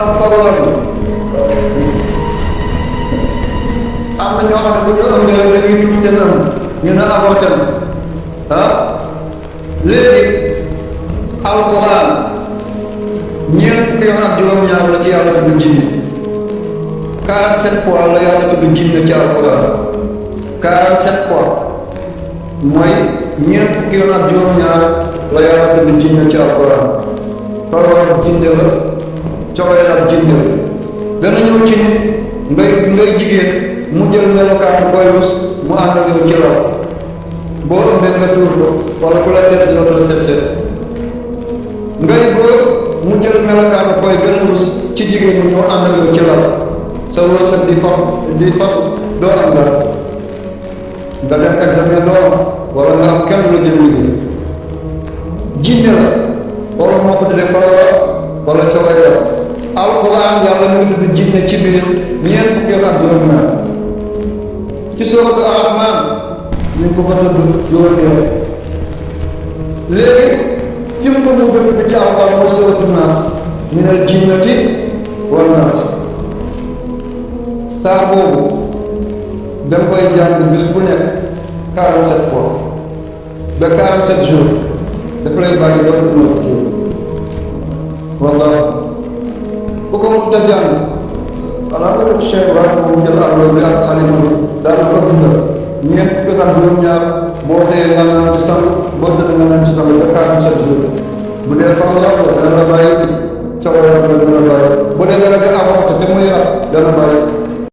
Pawlan am na ñoo xam ne bu ñu ëmbee rek dañuy tuub te nan ñu ne avorté na léegi alquran ñeent fukki yoon ak juróom-ñaar la ci yàlla tudd jinne 47 fois la yàlla tudd jinne ci alquran 47 fois mooy ñeent fukki yoon ak juróom-ñaar la yàlla tudd jinne ci alquran pawlan jinne la cobayal jinne la dana ñëw ci nit ngay jigéen mu jël melokaan booy rus mu ànd ak yow ci law boo ëmbee nga tuur ko wala ku la seet yow la seet ngay góor mu jël melokaan booy gën a rus ci jigéen ñi ñoo ànd ak yow ci law sa wërsëg di fasu doo am dara nga dem examen doo am wala nga am kenn la jël liggéey jinne la wala moo ko tuddee wala cobayal alquran yàlla mu ngi tudd jinne ci biir ñeent fukki yoon ak juróom-ñaar ci sooratu Ar-Rahmaan ñu ngi ko fa tudd juróomi yoon léegi fi mu ko mu gën ci alquran mooy sooratu Naas minal jinnati wan naas saa boobu da nga koy jàng bis bu nekk 47 fois ba 47 jours daf lay bàyyi ba mu wallaahi bu ko mënut a jàng xanaa ko def Cheikh Ibrahima moom jël àllo bi ak xalima bi daana ko dundal ñeent fukki ak juróom-ñaar boo dee nga naan ci sang boo tëdd nga naan ci sang ba 47 jours bu dee fam la dana la bàyyi cogoram dana bàyyi bu dee nga avorté te muy rab dana bàyyi